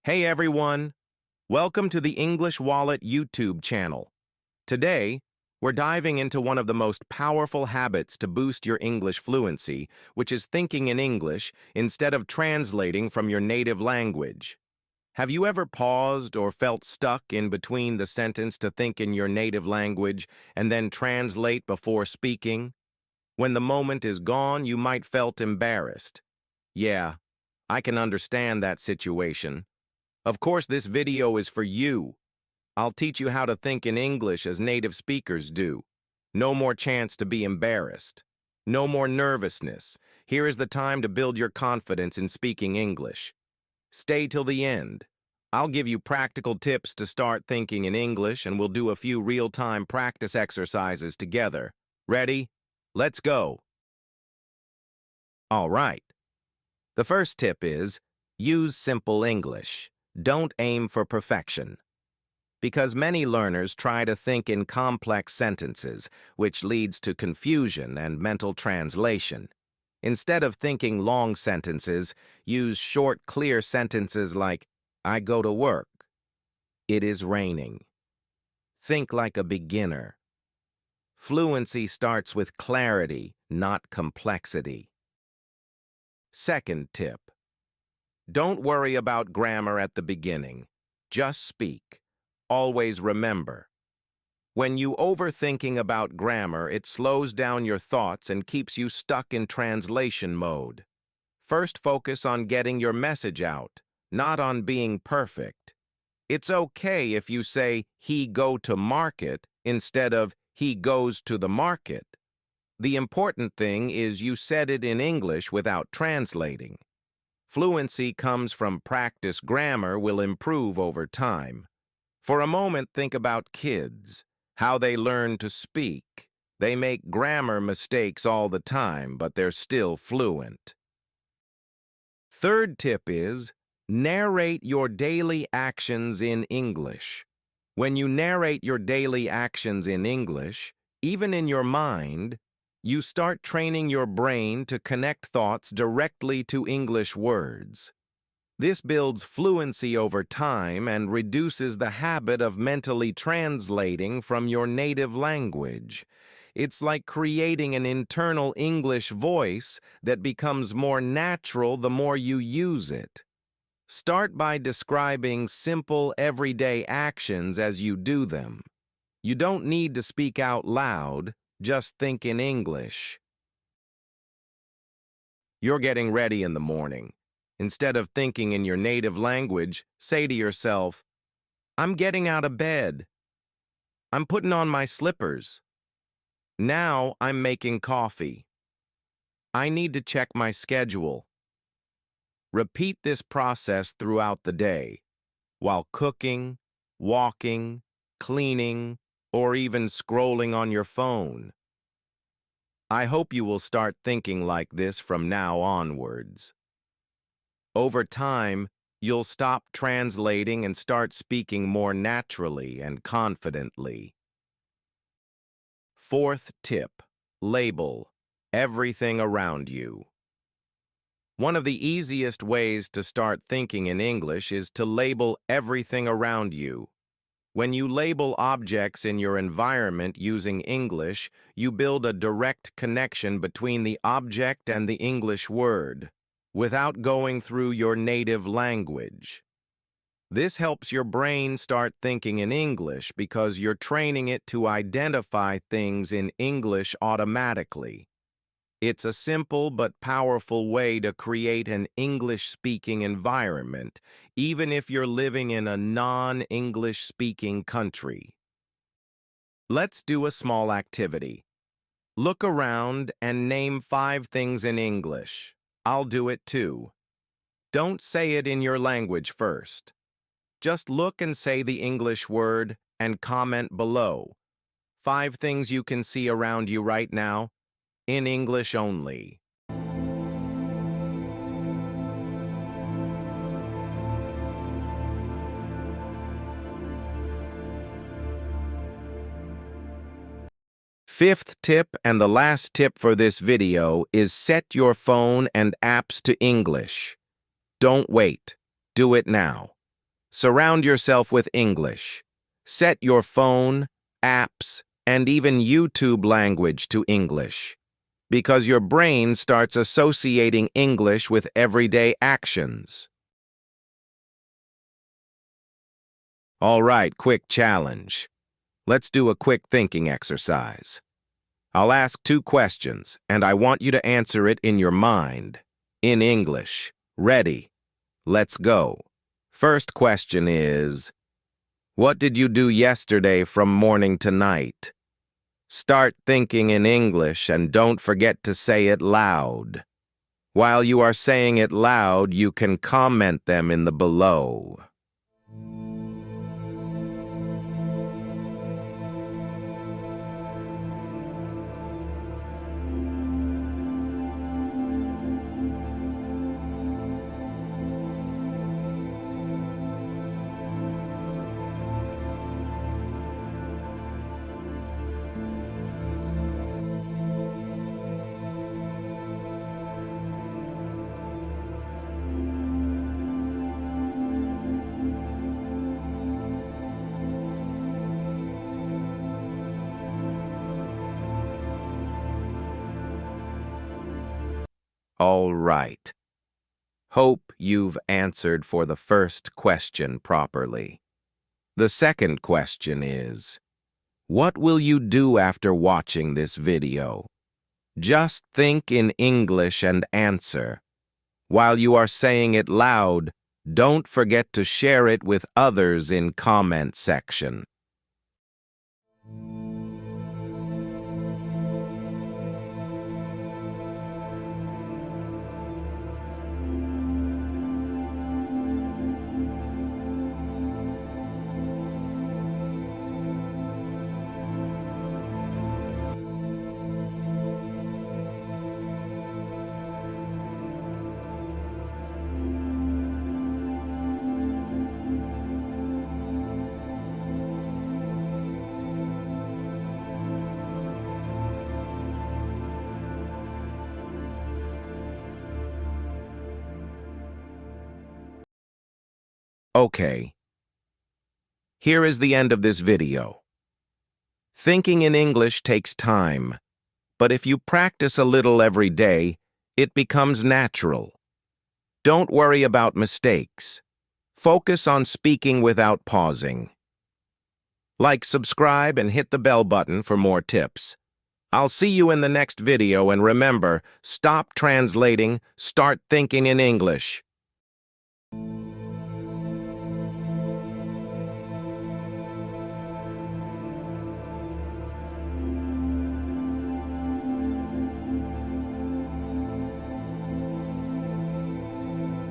Hey everyone, welcome to the English Wallet YouTube channel. Today, we're diving into one of the most powerful habits to boost your English fluency, which is thinking in English instead of translating from your native language. Have you ever paused or felt stuck in between the sentence to think in your native language and then translate before speaking? When the moment is gone, you might felt embarrassed. Yeah, I can understand that situation. Of course, this video is for you. I'll teach you how to think in English as native speakers do. No more chance to be embarrassed. No more nervousness. Here is the time to build your confidence in speaking English. Stay till the end. I'll give you practical tips to start thinking in English, and we'll do a few real-time practice exercises together. Ready? Let's go. All right. The first tip is, use simple English. Don't aim for perfection. Because many learners try to think in complex sentences, which leads to confusion and mental translation. Instead of thinking long sentences, use short, clear sentences like, I go to work. It is raining. Think like a beginner. Fluency starts with clarity, not complexity. Second tip. Don't worry about grammar at the beginning. Just speak. Always remember. When you overthinking about grammar, it slows down your thoughts and keeps you stuck in translation mode. First, focus on getting your message out, not on being perfect. It's okay if you say, he go to market, instead of, he goes to the market. The important thing is you said it in English without translating. Fluency comes from practice. Grammar will improve over time. For a moment, think about kids, how they learn to speak. They make grammar mistakes all the time, but they're still fluent. Third tip is, narrate your daily actions in English. When you narrate your daily actions in English, even in your mind, you start training your brain to connect thoughts directly to English words. This builds fluency over time and reduces the habit of mentally translating from your native language. It's like creating an internal English voice that becomes more natural the more you use it. Start by describing simple, everyday actions as you do them. You don't need to speak out loud. Just think in English. You're getting ready in the morning. Instead of thinking in your native language, say to yourself, I'm getting out of bed. I'm putting on my slippers. Now I'm making coffee. I need to check my schedule. Repeat this process throughout the day, while cooking, walking, cleaning, or even scrolling on your phone. I hope you will start thinking like this from now onwards. Over time, you'll stop translating and start speaking more naturally and confidently. Fourth tip, label everything around you. One of the easiest ways to start thinking in English is to label everything around you. When you label objects in your environment using English, you build a direct connection between the object and the English word, without going through your native language. This helps your brain start thinking in English because you're training it to identify things in English automatically. It's a simple but powerful way to create an English-speaking environment, even if you're living in a non-English-speaking country. Let's do a small activity. Look around and name 5 things in English. I'll do it too. Don't say it in your language first. Just look and say the English word and comment below. 5 things you can see around you right now, in English only. Fifth tip and the last tip for this video is set your phone and apps to English. Don't wait. Do it now. Surround yourself with English. Set your phone, apps, and even YouTube language to English, because your brain starts associating English with everyday actions. All right, quick challenge. Let's do a quick thinking exercise. I'll ask 2 questions, and I want you to answer it in your mind, in English. Ready? Let's go. First question is, what did you do yesterday from morning to night? Start thinking in English and don't forget to say it loud. While you are saying it loud, you can comment them in the below. All right. Hope you've answered for the first question properly. The second question is, what will you do after watching this video? Just think in English and answer. While you are saying it loud, don't forget to share it with others in comment section. Okay. Here is the end of this video. Thinking in English takes time, but if you practice a little every day, it becomes natural. Don't worry about mistakes. Focus on speaking without pausing. Like, subscribe, and hit the bell button for more tips. I'll see you in the next video, and remember, stop translating, start thinking in English.